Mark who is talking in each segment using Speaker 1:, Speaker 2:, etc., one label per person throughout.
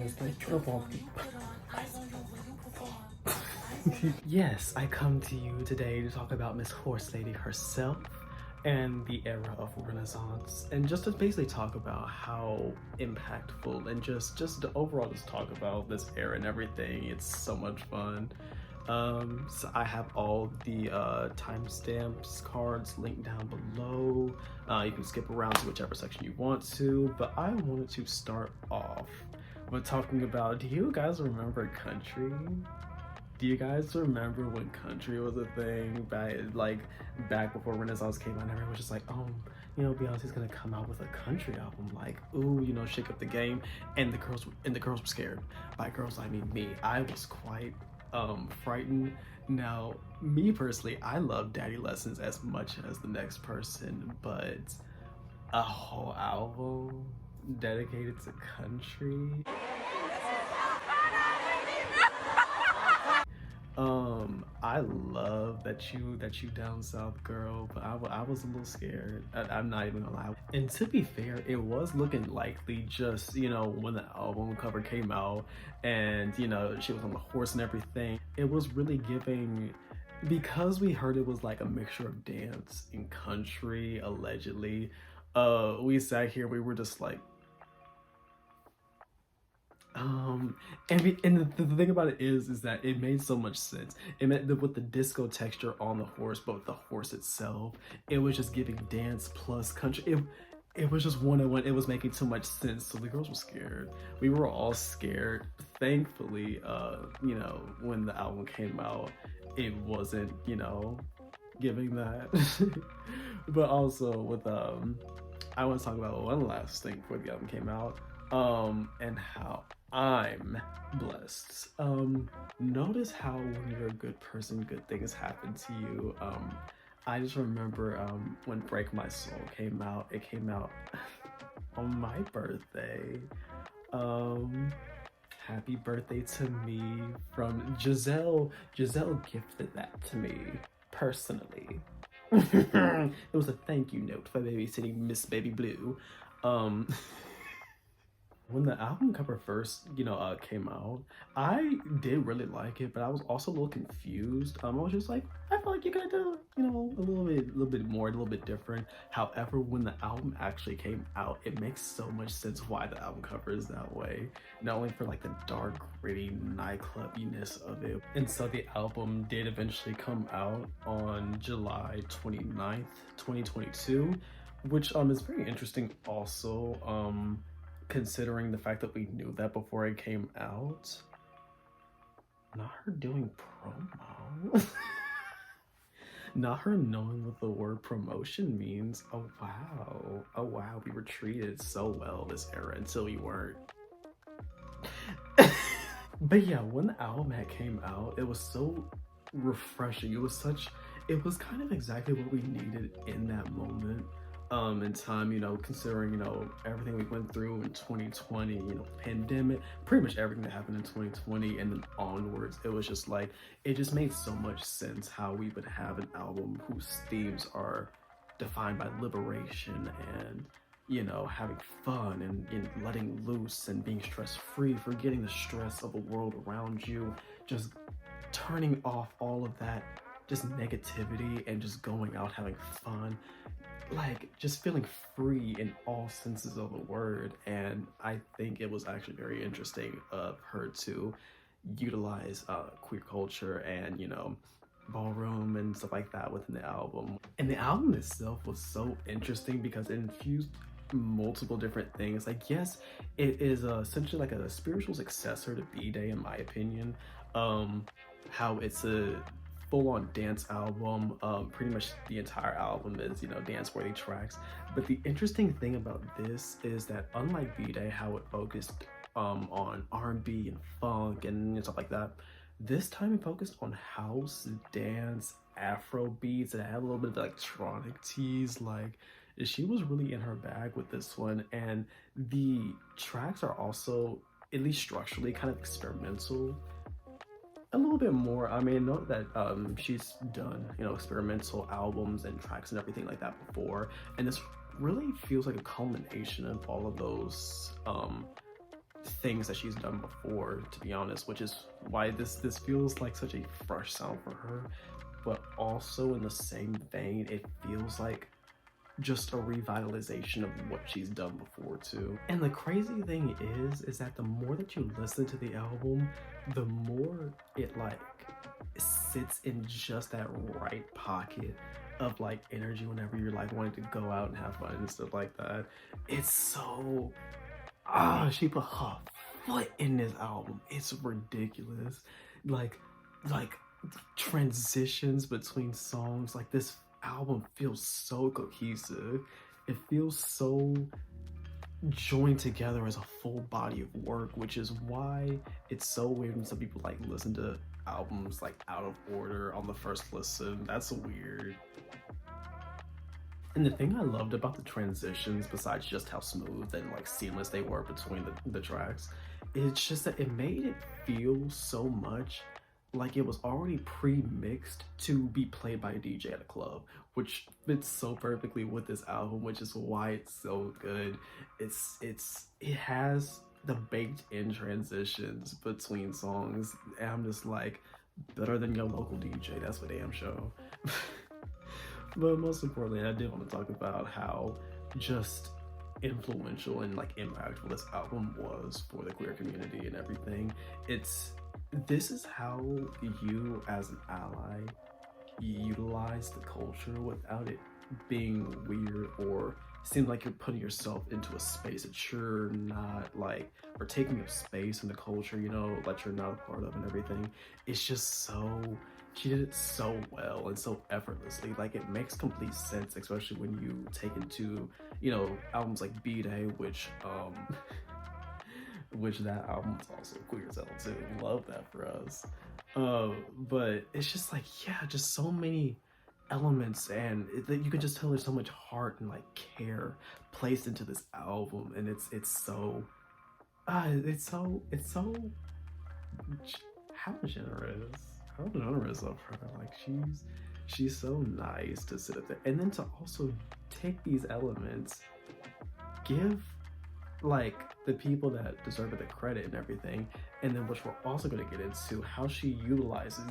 Speaker 1: was like trouble. Yes, I come to you today to talk about Miss Horse Lady herself and the era of Renaissance, and just to basically talk about how impactful and just to overall just talk about this era and everything. It's so much fun. So I have all the timestamps cards linked down below. You can skip around to whichever section you want to, but I wanted to start off with talking about, do you guys remember country? Do you guys remember when country was a thing back before Renaissance came out? And everyone was just like, you know, Beyonce's gonna come out with a country album, like, ooh, you know, shake up the game. And the girls were scared. By girls, I mean me. I was quite frightened. Now, me personally, I love Daddy Lessons as much as the next person, but a whole album dedicated to country. I love that you down south girl, but I was a little scared. I'm not even gonna lie. And to be fair, it was looking likely just, you know, when the album cover came out and, you know, she was on the horse and everything. It was really giving, because we heard it was like a mixture of dance and country, allegedly. We sat here, we were just like, and the thing about it is that it made so much sense. It meant that with the disco texture on the horse, but with the horse itself, it was just giving dance plus country. It was just one on one. It was making too much sense. So the girls were scared. We were all scared. Thankfully, you know, when the album came out, it wasn't, you know, giving that. But also with I want to talk about one last thing before the album came out. And how I'm blessed. Notice how when you're a good person, good things happen to you. I just remember when Break My Soul came out, it came out on my birthday. Happy birthday to me from Giselle. Giselle gifted that to me personally. It was a thank you note for babysitting Miss Baby Blue. When the album cover first, you know, came out, I did really like it, but I was also a little confused. I was just like, I feel like you could do, you know, a little bit more, a little bit different. However, when the album actually came out, it makes so much sense why the album cover is that way. Not only for like the dark, gritty nightclubbiness of it. And so the album did eventually come out on July 29th, 2022, which is very interesting also. Considering the fact that we knew that before it came out. Not her doing promo. Not her knowing what the word promotion means. Oh wow, we were treated so well this era until we weren't. But yeah, when the album had came out, it was so refreshing. It was kind of exactly what we needed in that moment. In time, you know, considering, you know, everything we went through in 2020, you know, pandemic, pretty much everything that happened in 2020 and then onwards, it was just like, it just made so much sense how we would have an album whose themes are defined by liberation and, you know, having fun and letting loose and being stress-free, forgetting the stress of the world around you, just turning off all of that, just negativity and just going out having fun. Like, just feeling free in all senses of the word. And I think it was actually very interesting of her to utilize queer culture and, you know, ballroom and stuff like that within the album. And the album itself was so interesting because it infused multiple different things. Like, yes, it is essentially like a spiritual successor to B-Day in my opinion. How it's a full-on dance album. Pretty much the entire album is, you know, dance-worthy tracks. But the interesting thing about this is that unlike B-Day, how it focused on R&B and funk and stuff like that, this time it focused on house, dance, Afro beats, and it had a little bit of electronic tease. Like, she was really in her bag with this one, and the tracks are also, at least structurally, kind of experimental. A little bit more. I mean, note that she's done, you know, experimental albums and tracks and everything like that before, and this really feels like a culmination of all of those things that she's done before, to be honest, which is why this feels like such a fresh sound for her. But also in the same vein, it feels like just a revitalization of what she's done before too. And the crazy thing is that the more that you listen to the album, the more it like sits in just that right pocket of like energy whenever you're like wanting to go out and have fun and stuff like that. It's so she put her foot in this album. It's ridiculous. Like like transitions between songs, like this album feels so cohesive. It feels so joined together as a full body of work, which is why it's so weird when some people like listen to albums like out of order on the first listen. That's weird. And the thing I loved about the transitions, besides just how smooth and like seamless they were between the tracks, it's just that it made it feel so much like it was already pre-mixed to be played by a DJ at a club, which fits so perfectly with this album, which is why it's so good. It has the baked in transitions between songs, and I'm just like, better than your local DJ, that's for damn sure. But most importantly, I did want to talk about how just influential and like impactful this album was for the queer community and everything. This is how you as an ally utilize the culture without it being weird or seem like you're putting yourself into a space that you're not like, or taking up space in the culture, you know, that you're not a part of and everything. It's just so, she did it so well and so effortlessly. Like it makes complete sense, especially when you take into, you know, albums like B-Day, which that album is also queer as hell too. Love that for us. But it's just like, yeah, just so many elements, and you can just tell there's so much heart and like care placed into this album, and it's so how generous of her. Like she's so nice to sit up there, and then to also take these elements, give like the people that deserve it the credit and everything, and then which we're also going to get into how she utilizes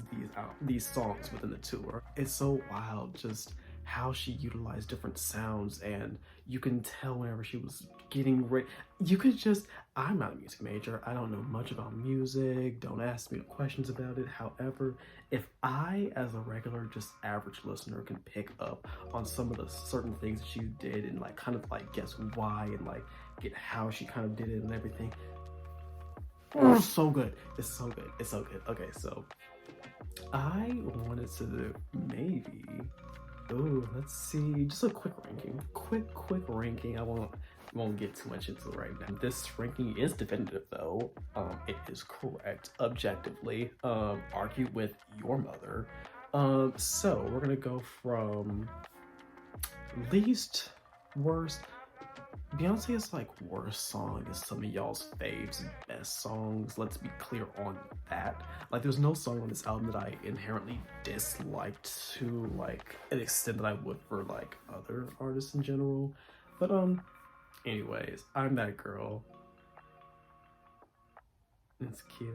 Speaker 1: these songs within the tour. It's so wild just how she utilized different sounds, and you can tell whenever she was getting ready. You could just, I'm not a music major, I don't know much about music, don't ask me questions about it. However, if I as a regular just average listener can pick up on some of the certain things that she did and like kind of like guess why and like get how she kind of did it and everything, so good. It's so good. It's so good. Okay, so I wanted to maybe, let's see, just a quick ranking. Quick ranking. I won't get too much into it right now. This ranking is definitive though. It is correct objectively. Argue with your mother. So we're gonna go from least worst. Beyonce's like worst song is some of y'all's faves and best songs. Let's be clear on that. Like there's no song on this album that I inherently disliked to like an extent that I would for like other artists in general. But anyways, I'm That Girl. It's cute.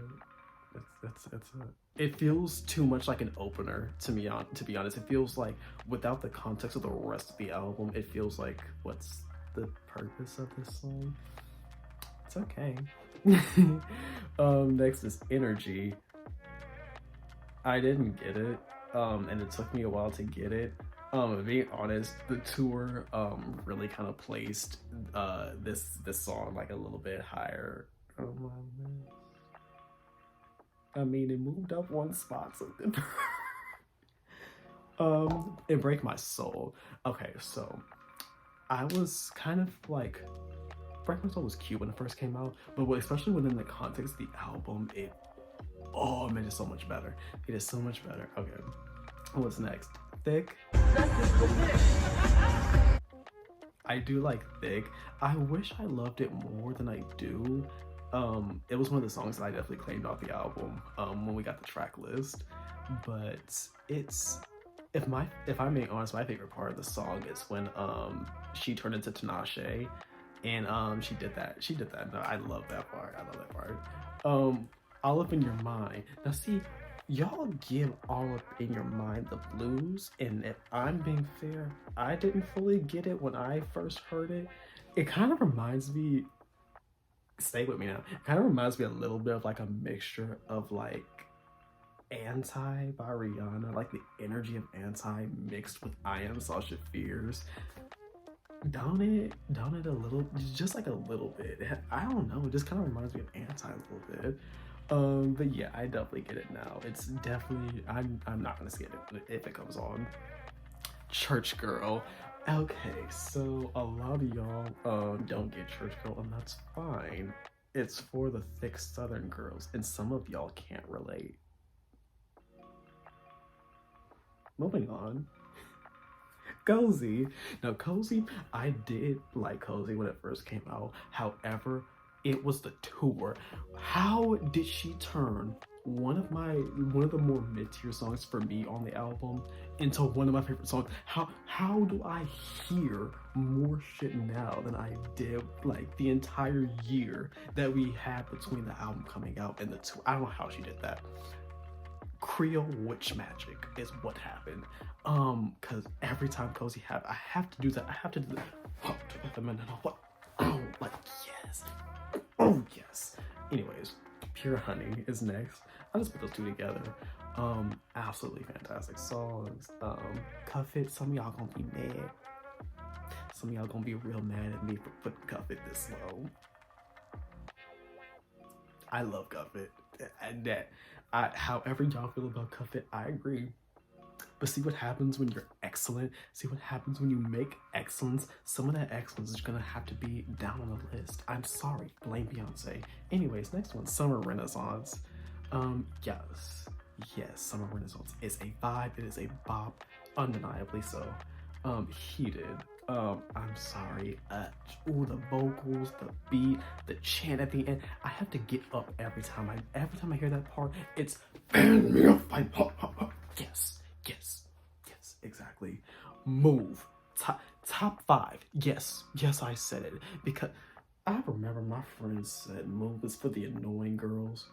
Speaker 1: It feels too much like an opener to me, to be honest. It feels like without the context of the rest of the album, it feels like what's the purpose of this song? It's okay. Next is Energy. I didn't get it, and it took me a while to get it. Being honest, the tour really kind of placed this song like a little bit higher. Oh my man. I mean, it moved up one spot, so good. It break my soul. Okay, so I was kind of like, Break My Soul was cute when it first came out, but especially within the context of the album, it made it so much better. It is so much better. Okay, what's next? Thick. I do like Thick. I wish I loved it more than I do. It was one of the songs that I definitely claimed off the album when we got the track list, but it's, if I'm being honest, my favorite part of the song is when she turned into Tinashe. And she did that. She did that. No, I love that part. I love that part. Um, All Up in Your Mind. Now see, y'all give All Up in Your Mind the blues, and if I'm being fair, I didn't fully get it when I first heard it. It kind of reminds me, stay with me now. It kind of reminds me a little bit of like a mixture of like Anti by Rihanna, like the energy of Anti mixed with I Am Sasha Fierce. Don't it a little, just like a little bit. I don't know, it just kind of reminds me of Anti a little bit. But yeah, I definitely get it now. It's definitely, I'm not gonna skip it if it comes on. Church Girl. Okay, so a lot of y'all don't get Church Girl, and that's fine. It's for the thick Southern girls, and some of y'all can't relate. Moving on. Cozy. Now, Cozy, I did like Cozy when it first came out. However, it was the tour. How did she turn one of the more mid-tier songs for me on the album into one of my favorite songs? How do I hear more shit now than I did like the entire year that we had between the album coming out and the tour? I don't know how she did that. Creole witch magic is what happened. Because every time Cozy I have to do that. I have to do that. Oh, like yes. Oh yes. Anyways, Pure Honey is next. I'll just put those two together. Absolutely fantastic songs. Cuff It, some of y'all gonna be mad. Some of y'all gonna be real mad at me for putting Cuff It this low. I love Cuff It. And that however y'all feel about Cuff It, I agree. But see what happens when you're excellent. See what happens when you make excellence. Some of that excellence is gonna have to be down on the list. I'm sorry, blame Beyonce. Anyways, next one, Summer Renaissance. Yes, Summer Renaissance is a vibe. It is a bop, undeniably so. Heated. I'm sorry. The vocals, the beat, the chant at the end. I have to get up every time I hear that part. It's fan me up, yes, exactly. Move. Top 5. Yes, I said it because I remember my friends said Move is for the annoying girls.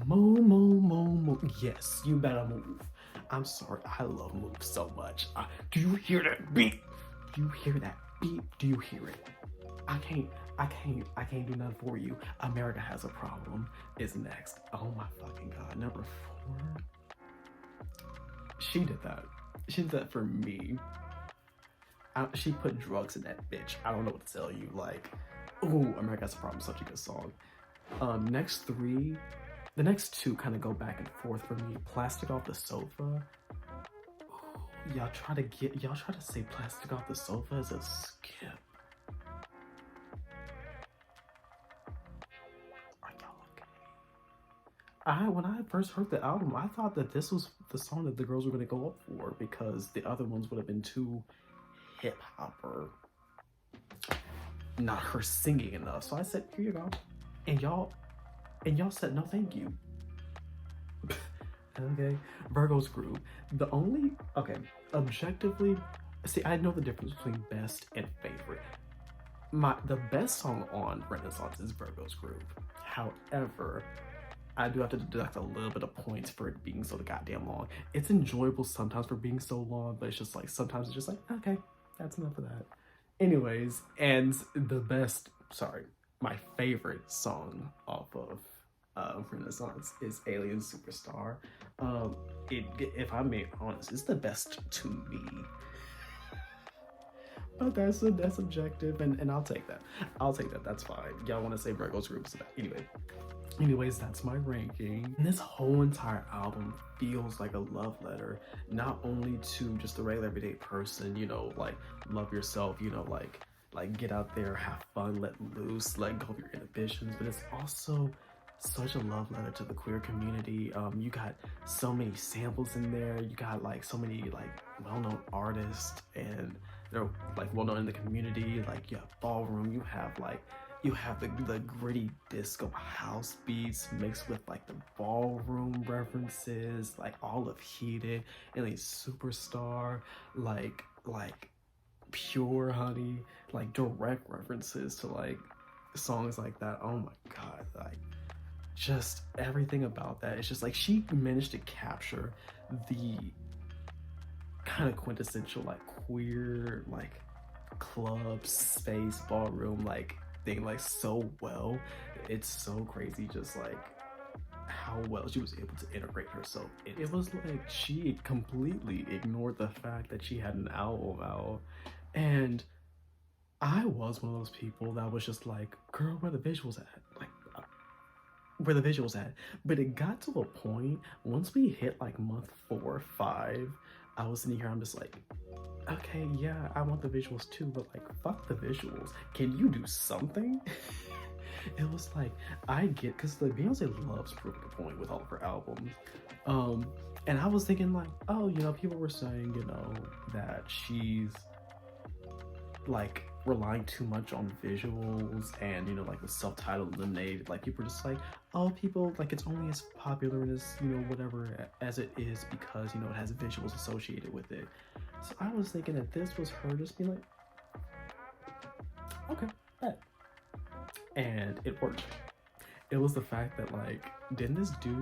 Speaker 1: Move. Yes, you better move. I'm sorry, I love Move so much. Do you hear that beat? Do you hear that beat? Do you hear it? I can't do nothing for you. America Has a Problem is next. Oh my fucking god. Number 4. She did that. She did that for me. She put drugs in that bitch. I don't know what to tell you. Like, ooh, America Has a Problem, such a good song. Next 3. The next 2 kind of go back and forth for me. Plastic Off the Sofa. Ooh, y'all try to say Plastic Off the Sofa as a skip. When I first heard the album, I thought that this was the song that the girls were going to go up for because the other ones would have been too hip hop or not her singing enough. So I said, here you go. And y'all said no thank you. Okay. Virgo's Groove. Objectively, see, I know the difference between best and favorite. The best song on Renaissance is Virgo's Groove. However, I do have to deduct a little bit of points for it being so goddamn long. It's enjoyable sometimes for being so long, but it's just like, sometimes it's just like, okay, that's enough of that. Anyways, and my favorite song off of Renaissance is Alien Superstar. If I'm being honest, it's the best to me. But that's objective, and I'll take that. That's fine. Y'all want to say Virgo's Groove? So Anyways, that's my ranking. And this whole entire album feels like a love letter, not only to just a regular everyday person, like love yourself, like get out there, have fun, let loose, let go of your inhibitions, but it's also such a love letter to the queer community. You got so many samples in there. You got like so many like well-known artists, and they're like well-known in the community. Like you have Ballroom, you have the gritty disco house beats mixed with like the ballroom references, like all of Heated, and like Superstar, like pure honey, like direct references to like songs like that. Oh my god, like just everything about that. It's just like she managed to capture the kind of quintessential like queer like club space ballroom like thing like so well. It's so crazy just like how well she was able to integrate herself. It was like she completely ignored the fact that she had an album out. And I was one of those people that was just like, girl, where the visuals at? Like, where the visuals at? But it got to a point, once we hit like month 4 or 5, I was sitting here, I'm just like, okay, yeah, I want the visuals too, but like, fuck the visuals. Can you do something? It was like, I get, because like Beyonce loves proving a point with all of her albums. And I was thinking like, oh, you know, people were saying, you know, that she's like relying too much on visuals and, you know, like the self-titled eliminated, like people are just like, oh, people like it's only as popular and as, you know, whatever as it is because, you know, it has visuals associated with it. So I was thinking that this was her just being like, okay, bet. And it worked. It was the fact that like, didn't this do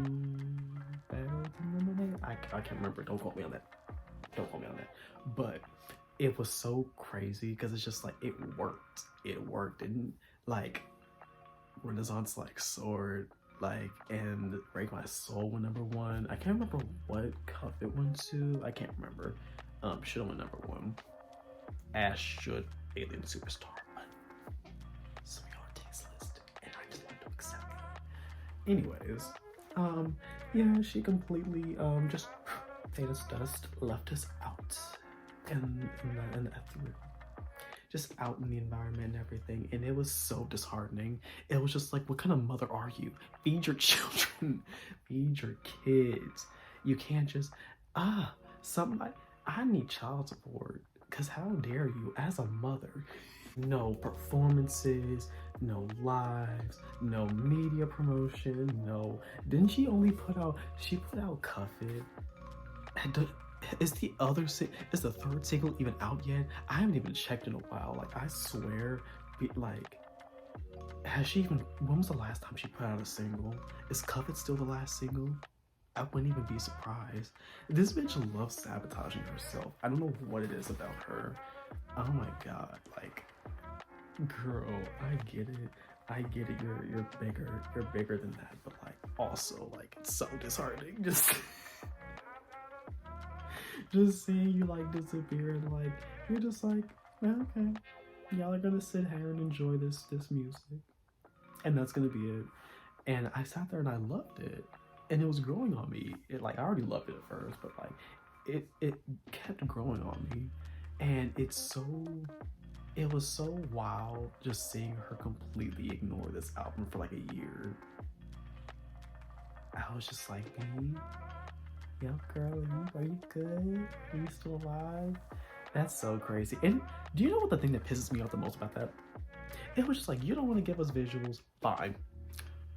Speaker 1: better than Lemonade? I can't remember. Don't quote me on that. Don't quote me on that. But it was so crazy because it's just like it worked. It worked. And like Renaissance like soared like and Break My Soul went #1. I can't remember what cup it went to. I can't remember. Should have went #1. As should Alien Superstar. So we on taste list, and I just want to accept it. Anyways, yeah, she completely just made us dust, left us out in the ethereal, just out in the environment and everything, and it was so disheartening. It was just like, what kind of mother are you? Feed your children, feed your kids. You can't just somebody. I need child support, because how dare you as a mother? No performances, no lives, no media promotion, no. Didn't she only put out, she put out Cuff It? Is the other, is the 3rd single even out yet? I haven't even checked in a while. Like, I swear, like, has she even, when was the last time she put out a single? Is Cuff It still the last single? I wouldn't even be surprised. This bitch loves sabotaging herself. I don't know what it is about her. Oh my god, like, girl, I get it. I get it. You're bigger than that. But like, also, like, it's so disheartening. Just seeing you like disappear and like you're just like, okay, y'all are gonna sit here and enjoy this music, and that's gonna be it. And I sat there and I loved it, and it was growing on me. It like I already loved it at first, but like it kept growing on me, and it was so wild just seeing her completely ignore this album for like a year. I was just like, me? Yo, girl, are you good? Are you still alive? That's so crazy. And do you know what the thing that pisses me off the most about that? It was just like, you don't want to give us visuals? Fine.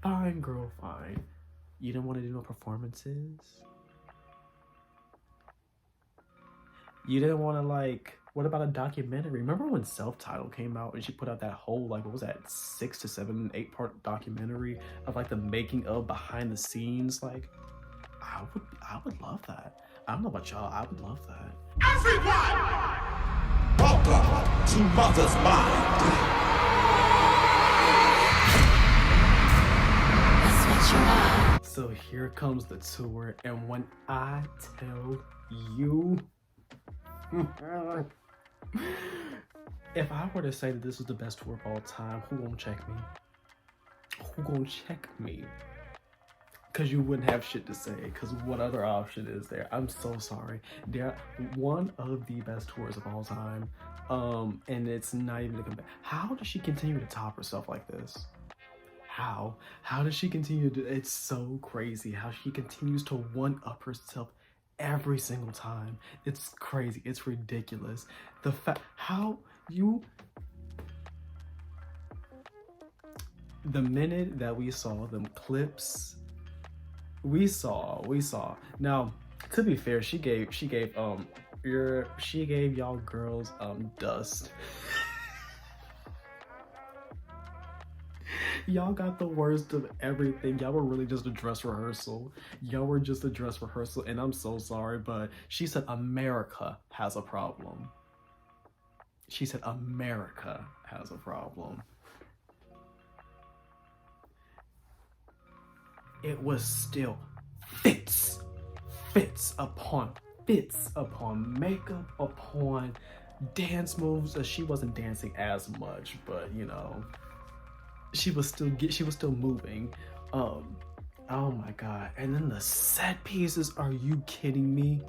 Speaker 1: Fine, girl, fine. You don't want to do no performances? You didn't want to like, what about a documentary? Remember when Self-Titled came out and she put out that whole, like, what was that, 6 to 7, 8-part documentary of like the making of behind the scenes? Like, I would love that. I don't know about y'all, I would love that.
Speaker 2: Everyone, welcome to Mother's Mind.
Speaker 1: So here comes the tour, and when I tell you, if I were to say that this is the best tour of all time, who gonna check me? Who gonna check me? Because you wouldn't have shit to say, because what other option is there? I'm so sorry. They're one of the best tours of all time, and it's not even a compare. How does she continue to top herself like this? How does she continue to, it's so crazy how she continues to one-up herself every single time. It's crazy, it's ridiculous. The fact, how you, the minute that we saw them clips, we saw. Now, to be fair, she gave she gave y'all girls dust. Y'all got the worst of everything. Y'all were really just a dress rehearsal. Y'all were just a dress rehearsal, and I'm so sorry, but she said America has a problem. She said America has a problem. It was still fits upon makeup upon dance moves. She wasn't dancing as much, but you know, she was still moving. Oh my god. And then the set pieces, are you kidding me?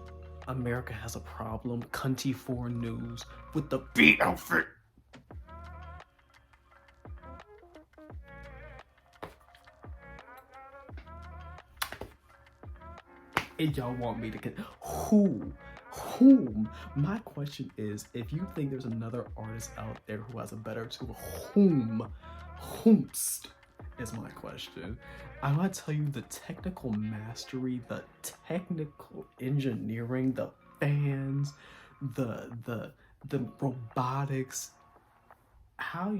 Speaker 1: America has a problem. Cunty 4 News with the beat outfit. And y'all want me to get whom? My question is, if you think there's another artist out there who has a better tool, whomst is my question. I'm gonna tell you the technical mastery, the technical engineering, the fans, the robotics. How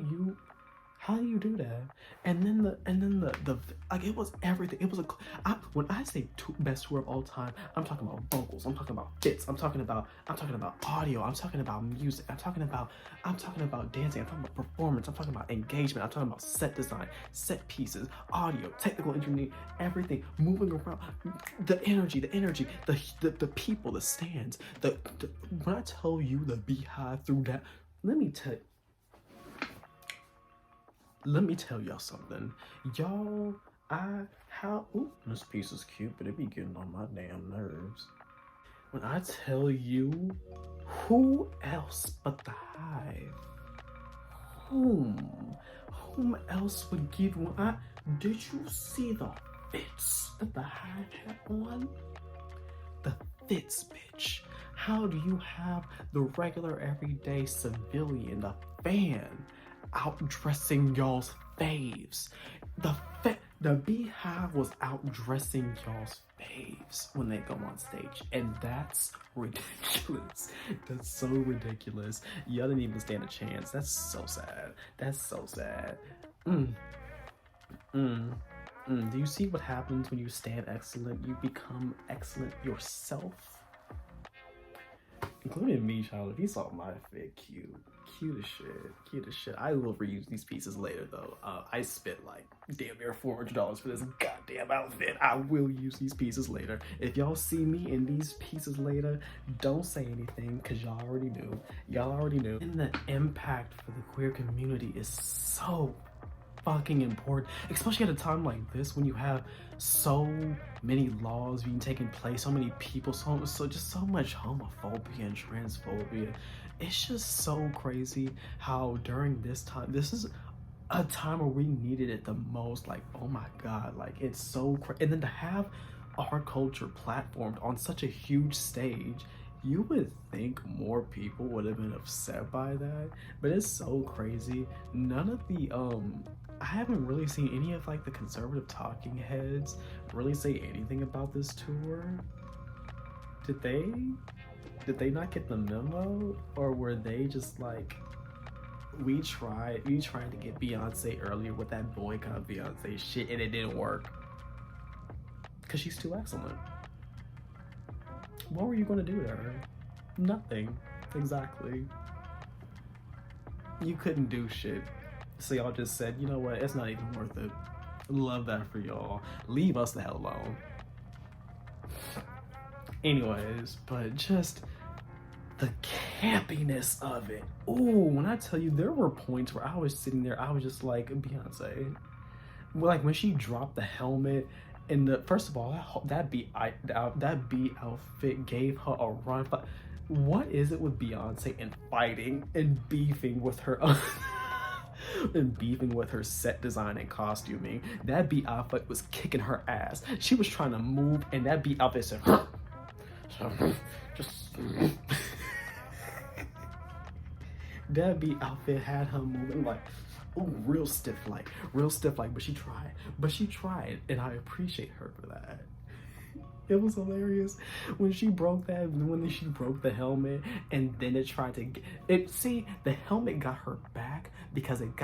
Speaker 1: you do that? And then the like, it was everything. It was when I say best tour of all time, I'm talking about vocals, I'm talking about fits, I'm talking about audio, I'm talking about music, I'm talking about dancing, I'm talking about performance, I'm talking about engagement, I'm talking about set design, set pieces, audio, technical engineering, everything, moving around, the energy, the people, the stands, when I tell you the beehive through that, let me tell y'all something. Y'all, ooh, this piece is cute, but it be getting on my damn nerves. When I tell you, who else but the Hive? Whom else would give one? Did you see the fits that the Hive had on? The fits, bitch. How do you have the regular everyday civilian, the fan, outdressing y'all's faves? The Beehive was outdressing y'all's faves when they go on stage, and that's ridiculous. That's so ridiculous. Y'all didn't even stand a chance. That's so sad. That's so sad. Do you see what happens when you stand excellent? You become excellent yourself. Including me, child. If you saw my fit, cute as shit. I will reuse these pieces later, though. I spent like damn near $400 for this goddamn outfit. I will use these pieces later. If y'all see me in these pieces later, don't say anything, because y'all already knew. And the impact for the queer community is so fucking important, especially at a time like this when you have so many laws being taken place, so many people, so much homophobia and transphobia. It's just so crazy how during this time, this is a time where we needed it the most. Like, oh my god, like, it's so crazy. And then to have our culture platformed on such a huge stage, you would think more people would have been upset by that, but it's so crazy. None of the I haven't really seen any of like the conservative talking heads really say anything about this tour. Did they not get the memo, or were they just like, we tried to get Beyonce earlier with that boycott Beyonce shit and it didn't work because she's too excellent? What were you going to do to her? Nothing. Exactly. You couldn't do shit. So y'all just said, you know what, it's not even worth it. Love that for y'all. Leave us the hell alone. Anyways, but just the campiness of it. Ooh, when I tell you, there were points where I was sitting there, I was just like, Beyonce. Like when she dropped the helmet, and first of all, that B outfit gave her a run. What is it with Beyonce and fighting and beefing with her and beefing with her set design and costuming? That B outfit was kicking her ass. She was trying to move, and that B outfit said, just. That B outfit had her moving like, ooh, real stiff like, but she tried, and I appreciate her for that. It was hilarious when she broke the helmet, and then it tried to get it. See, the helmet got her back because it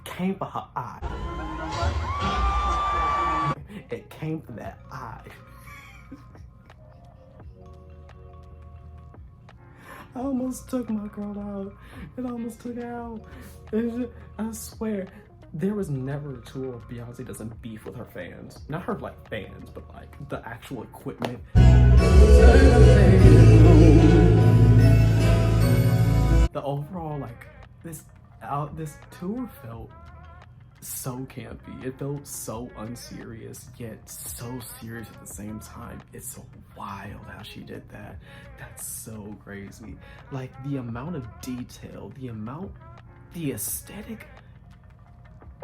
Speaker 1: came for her eye. It came for that eye. I almost took my girl out. It almost took her out. I swear, there was never a tour where Beyonce doesn't beef with her fans. Not her like fans, but like the actual equipment. The overall like this tour felt so campy. It felt so unserious, yet so serious at the same time. It's so wild how she did that. That's so crazy. Like the amount of detail, the aesthetic.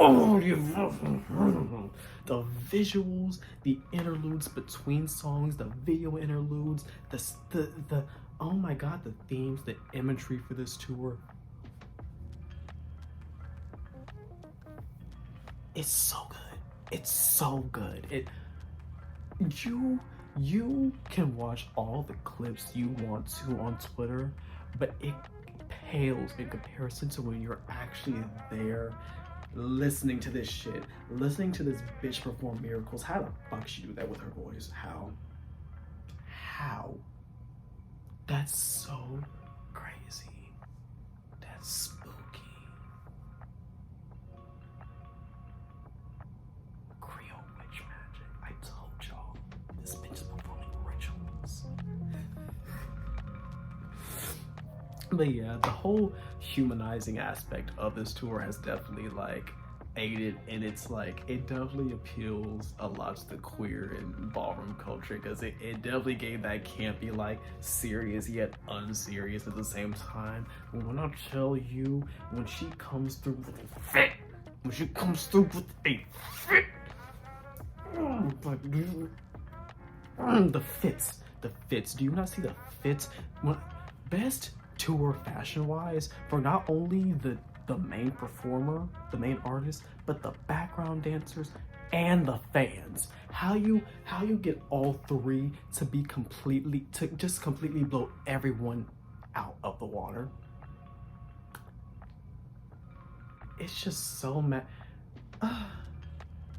Speaker 1: Oh, the visuals, the interludes between songs, the video interludes, the oh my god, the themes, the imagery for this tour. It's so good. It's so good. You can watch all the clips you want to on Twitter, but it pales in comparison to when you're actually there listening to this shit, listening to this bitch perform miracles. How the fuck she do that with her voice? How? That's so crazy. That's spooky. Creole witch magic. I told y'all, this bitch is performing rituals. But yeah, the whole humanizing aspect of this tour has definitely like aided, and it's like it definitely appeals a lot to the queer and ballroom culture, because it definitely gave that campy, like serious yet unserious at the same time. But when I tell you, when she comes through with a fit, like the fits. Do you not see the fits? Best tour fashion-wise for not only the main performer, the main artist, but the background dancers and the fans. How you get all three to be completely blow everyone out of the water. It's just so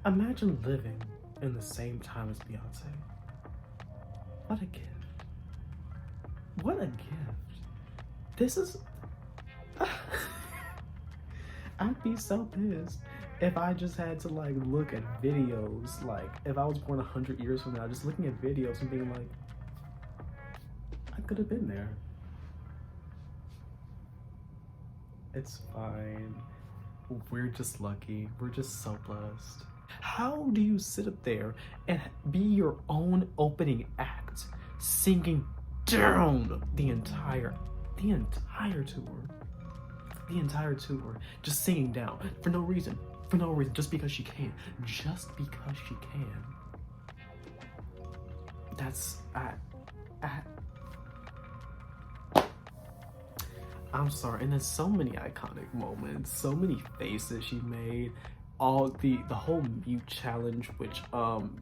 Speaker 1: imagine living in the same time as Beyonce. What a gift. What a gift. This is I'd be so pissed if I just had to like look at videos, like if I was born 100 years from now, just looking at videos and being like, I could have been there. It's fine. We're just lucky. We're just so blessed. How do you sit up there and be your own opening act, singing down the entire tour, just singing down for no reason, just because she can, That's I'm sorry. And there's so many iconic moments, so many faces she made. All the whole mute challenge, which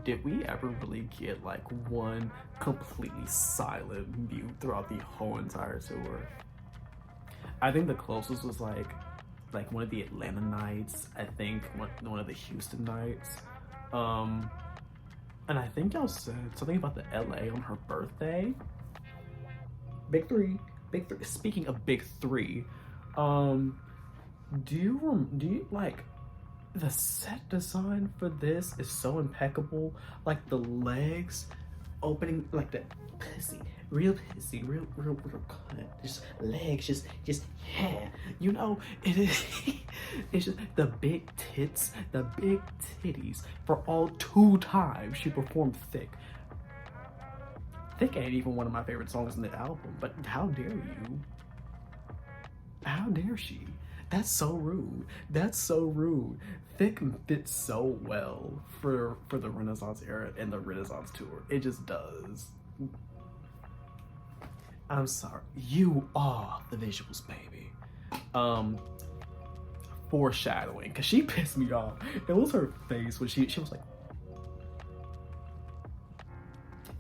Speaker 1: did we ever really get like one completely silent mute throughout the whole entire tour? I think the closest was like one of the Atlanta nights, I think one of the Houston nights, and I think y'all said something about the LA on her birthday. Big three. Speaking of big three, do you like the set design for this is so impeccable? Like the legs opening, like the real cut, just legs, just yeah, you know, it is. It's just the big titties for all 2 times she performed Thick. Thick ain't even one of my favorite songs in the album, but how dare you? How dare she? That's so rude. Thick fits so well for the Renaissance era and the Renaissance tour. It just does. I'm sorry. You are the visuals, baby. Foreshadowing, because she pissed me off. It was her face when she was like,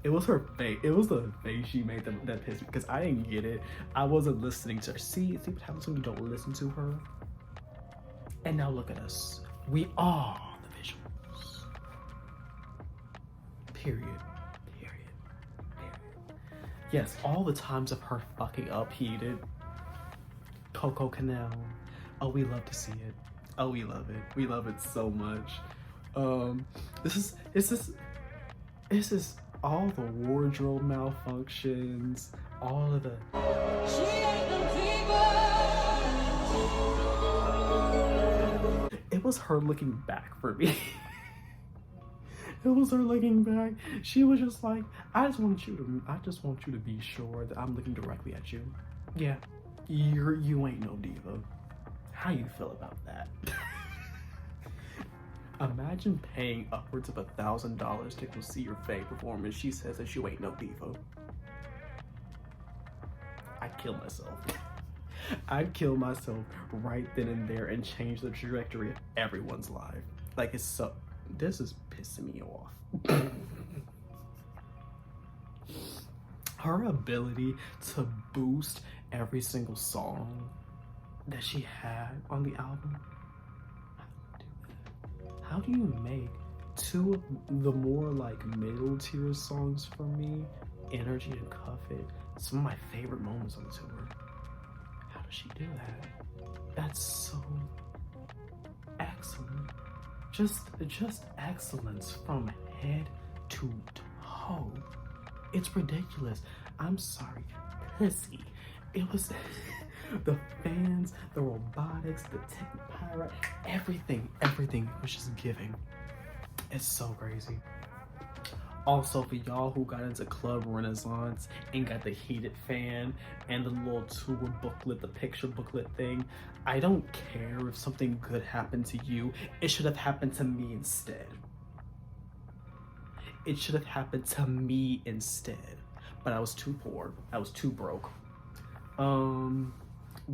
Speaker 1: It was her face. It was the face she made that pissed me, because I didn't get it. I wasn't listening to her. See what happens when you don't listen to her? And now look at us. We are the visuals. Period. Yes, all the times of her fucking up heated. Coco Canal. Oh, we love to see it. Oh, we love it. We love it so much. This is all the wardrobe malfunctions, all of the. She ain't no diva. It was her looking back for me. It was her looking back. She was just like, I just want you to be sure that I'm looking directly at you. Yeah, you ain't no diva. How you feel about that? Imagine paying upwards of $1,000 to go see your Faye performance. She says that you ain't no diva. I'd kill myself. I'd kill myself right then and there and change the trajectory of everyone's life. Like, it's so. This is pissing me off. Her ability to boost every single song that she had on the album. How do you make two of the more like middle tier songs for me, Energy and Cuff It, some of my favorite moments on the tour? How does she do that? That's so excellent. Just excellence from head to toe. It's ridiculous. I'm sorry, pussy. It was the fans, the robotics, the techno-pirate, everything was just giving. It's so crazy. Also, for y'all who got into Club Renaissance and got the heated fan and the little tour booklet, the picture booklet thing, I don't care if something good happened to you. It should have happened to me instead. It should have happened to me instead. But I was too poor. I was too broke.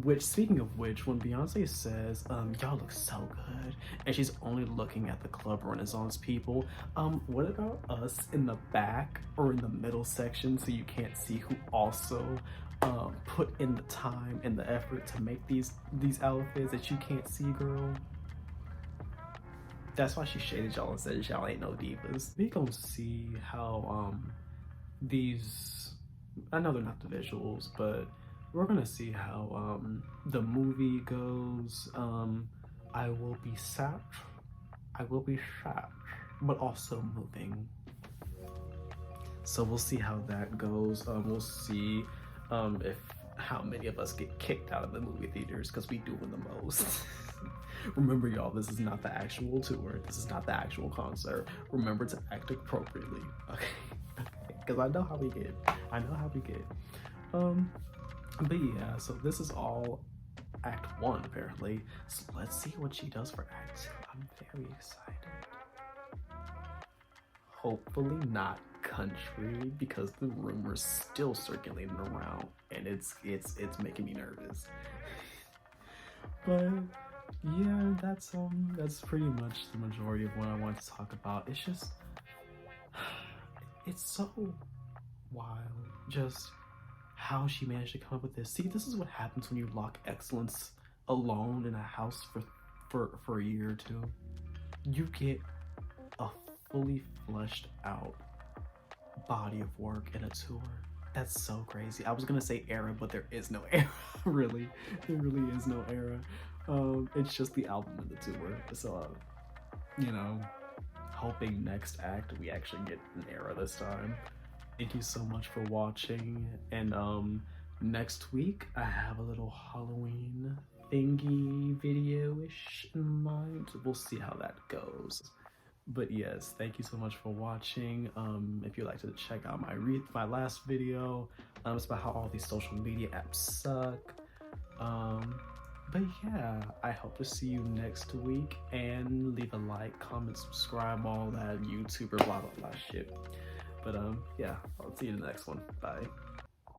Speaker 1: Which, speaking of which, when Beyonce says, y'all look so good, and she's only looking at the Club Renaissance people, what about us in the back or in the middle section so you can't see who also put in the time and the effort to make these outfits that you can't see, girl? That's why she shaded y'all and said y'all ain't no divas. We gonna see how these, I know they're not the visuals, but we're gonna see how the movie goes. I will be sad, but also moving. So we'll see how that goes. We'll see if how many of us get kicked out of the movie theaters because we doing the most. Remember, y'all, this is not the actual tour. This is not the actual concert. Remember to act appropriately, okay? Because I know how we get. But yeah, so this is all Act 1 apparently. So let's see what she does for Act 2. I'm very excited. Hopefully not country, because the rumor's still circulating around and it's making me nervous. But yeah, that's pretty much the majority of what I want to talk about. It's just, it's so wild just how she managed to come up with this. See, this is what happens when you lock excellence alone in a house for a year or two. You get a fully fleshed out body of work in a tour. That's so crazy. I was gonna say era, but there is no era. Really, there really is no era. It's just the album and the tour. So you know, hoping next act we actually get an era this time. Thank you so much for watching, and next week I have a little Halloween thingy video-ish in mind. We'll see how that goes. But yes, thank you so much for watching. If you'd like to check out my last video, it's about how all these social media apps suck. But yeah, I hope to see you next week, and leave a like, comment, subscribe, all that YouTuber blah blah blah shit. But yeah, I'll see you in the next one. Bye.